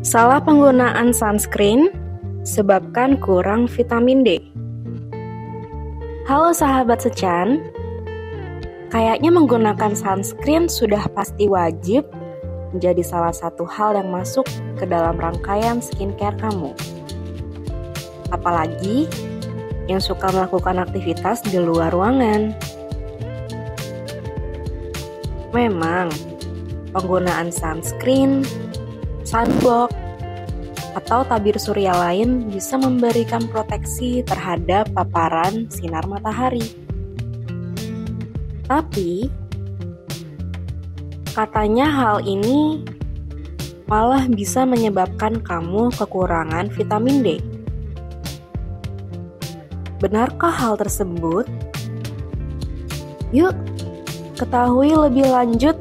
Salah penggunaan sunscreen sebabkan kurang vitamin D. Halo sahabat Secan, kayaknya menggunakan sunscreen sudah pasti wajib menjadi salah satu hal yang masuk ke dalam rangkaian skincare kamu. Apalagi yang suka melakukan aktivitas di luar ruangan. Memang, penggunaan sunscreen, sunblock, atau tabir surya lain bisa memberikan proteksi terhadap paparan sinar matahari. Tapi, katanya hal ini malah bisa menyebabkan kamu kekurangan vitamin D. Benarkah hal tersebut? Yuk, ketahui lebih lanjut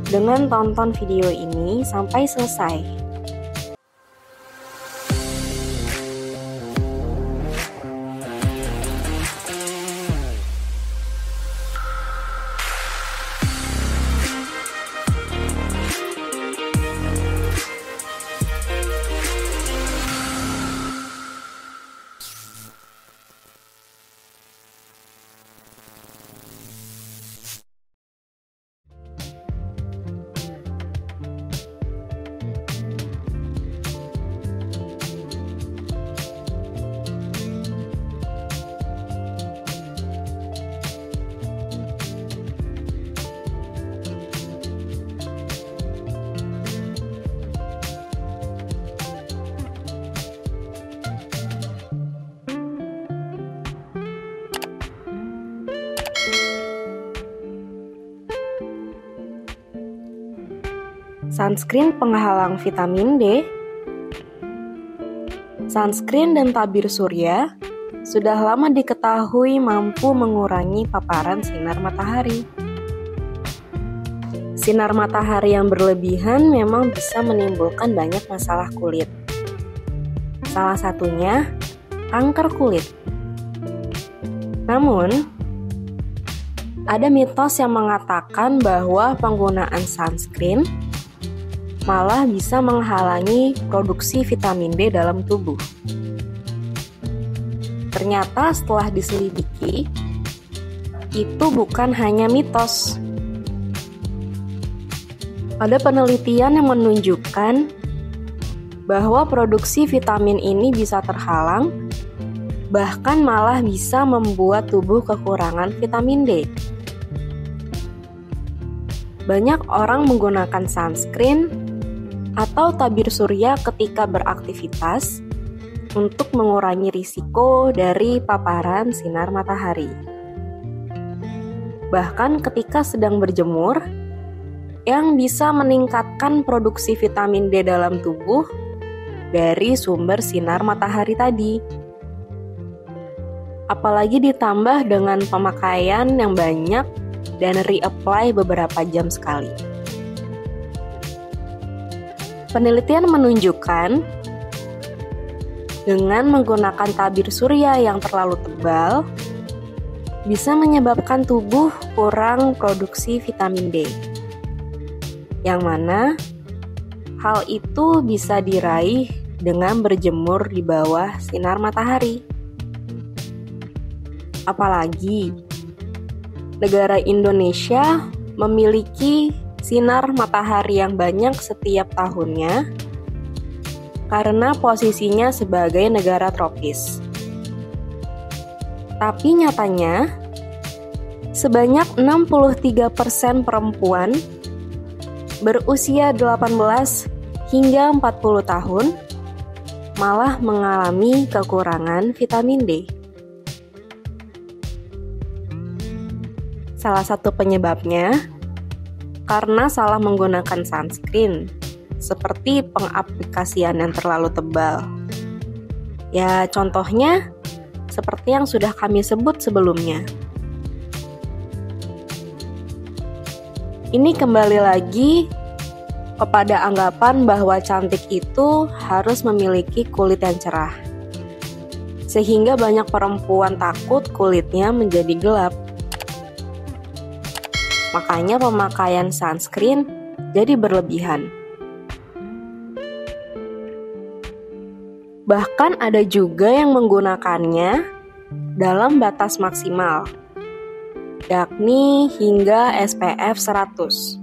dengan tonton video ini sampai selesai. Sunscreen penghalang vitamin D. Sunscreen dan tabir surya sudah lama diketahui mampu mengurangi paparan sinar matahari. Sinar matahari yang berlebihan memang bisa menimbulkan banyak masalah kulit. Salah satunya kanker kulit. Namun, ada mitos yang mengatakan bahwa penggunaan sunscreen malah bisa menghalangi produksi vitamin D dalam tubuh. Ternyata setelah diselidiki, itu bukan hanya mitos. Ada penelitian yang menunjukkan bahwa produksi vitamin ini bisa terhalang, bahkan malah bisa membuat tubuh kekurangan vitamin D. Banyak orang menggunakan sunscreen atau tabir surya ketika beraktivitas untuk mengurangi risiko dari paparan sinar matahari. Bahkan ketika sedang berjemur, yang bisa meningkatkan produksi vitamin D dalam tubuh dari sumber sinar matahari tadi. Apalagi ditambah dengan pemakaian yang banyak dan reapply beberapa jam sekali. Penelitian menunjukkan dengan menggunakan tabir surya yang terlalu tebal bisa menyebabkan tubuh kurang produksi vitamin D. Yang mana hal itu bisa diraih dengan berjemur di bawah sinar matahari. Apalagi negara Indonesia memiliki sinar matahari yang banyak setiap tahunnya karena posisinya sebagai negara tropis. Tapi nyatanya, sebanyak 63% perempuan berusia 18 hingga 40 tahun malah mengalami kekurangan vitamin D. Salah satu penyebabnya karena salah menggunakan sunscreen, seperti pengaplikasian yang terlalu tebal. Ya, contohnya seperti yang sudah kami sebut sebelumnya. Ini kembali lagi kepada anggapan bahwa cantik itu harus memiliki kulit yang cerah. Sehingga banyak perempuan takut kulitnya menjadi gelap. Makanya pemakaian sunscreen jadi berlebihan. Bahkan ada juga yang menggunakannya dalam batas maksimal, yakni hingga SPF 100.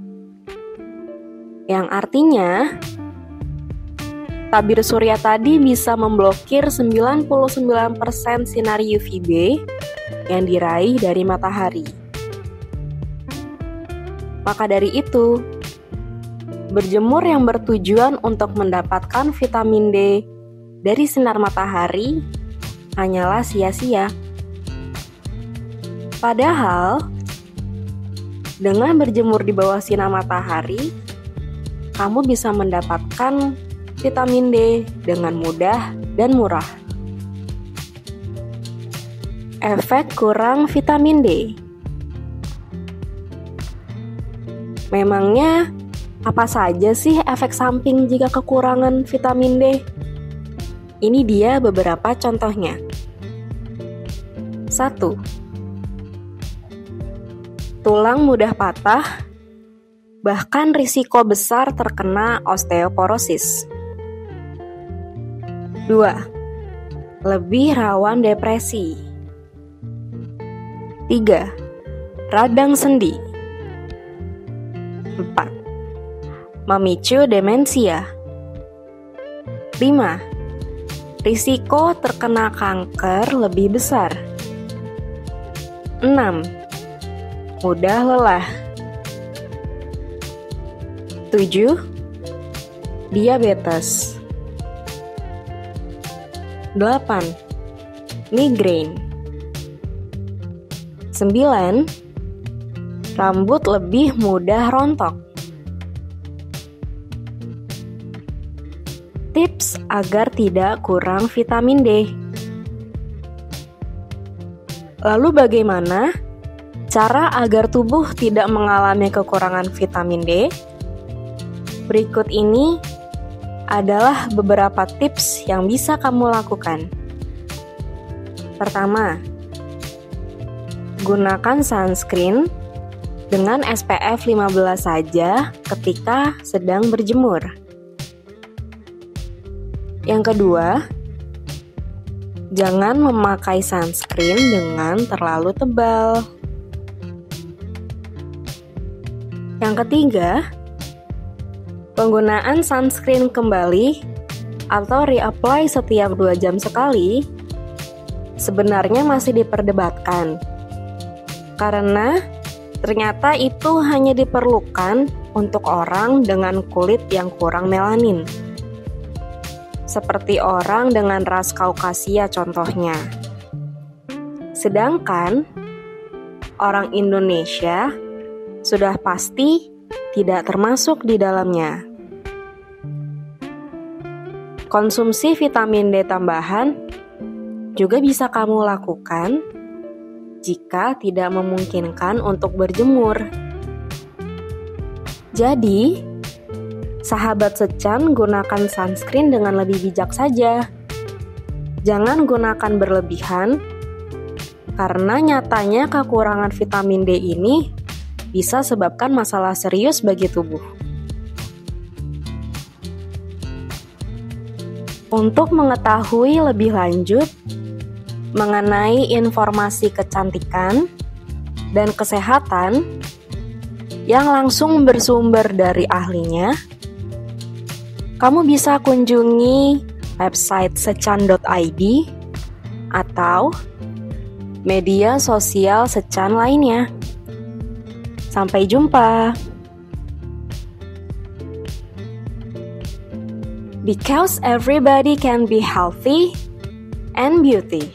Yang artinya, tabir surya tadi bisa memblokir 99% sinar UVB yang diraih dari matahari. Maka dari itu, berjemur yang bertujuan untuk mendapatkan vitamin D dari sinar matahari hanyalah sia-sia. Padahal, dengan berjemur di bawah sinar matahari, kamu bisa mendapatkan vitamin D dengan mudah dan murah. Efek kurang vitamin D. Memangnya apa saja sih efek samping jika kekurangan vitamin D? Ini dia beberapa contohnya. 1. Tulang mudah patah, bahkan risiko besar terkena osteoporosis. 2. Lebih rawan depresi. 3. Radang sendi. 4. Memicu demensia. 5. Risiko terkena kanker lebih besar. 6. Mudah lelah. 7. Diabetes. 8. Migrain. 9. Rambut lebih mudah rontok. Tips agar tidak kurang vitamin D. Lalu bagaimana cara agar tubuh tidak mengalami kekurangan vitamin D? Berikut ini adalah beberapa tips yang bisa kamu lakukan. Pertama, gunakan sunscreen dengan SPF 15 saja ketika sedang berjemur. Yang kedua, jangan memakai sunscreen dengan terlalu tebal. Yang ketiga, penggunaan sunscreen kembali atau reapply setiap 2 jam sekali sebenarnya masih diperdebatkan, karena ternyata itu hanya diperlukan untuk orang dengan kulit yang kurang melanin, seperti orang dengan ras Kaukasia contohnya. Sedangkan orang Indonesia sudah pasti tidak termasuk di dalamnya. Konsumsi vitamin D tambahan juga bisa kamu lakukan jika tidak memungkinkan untuk berjemur. Jadi, sahabat Secan, gunakan sunscreen dengan lebih bijak saja. Jangan gunakan berlebihan, karena nyatanya kekurangan vitamin D ini bisa sebabkan masalah serius bagi tubuh. Untuk mengetahui lebih lanjut mengenai informasi kecantikan dan kesehatan yang langsung bersumber dari ahlinya, kamu bisa kunjungi website secan.id atau media sosial Secan lainnya. Sampai jumpa. Because everybody can be healthy and beauty.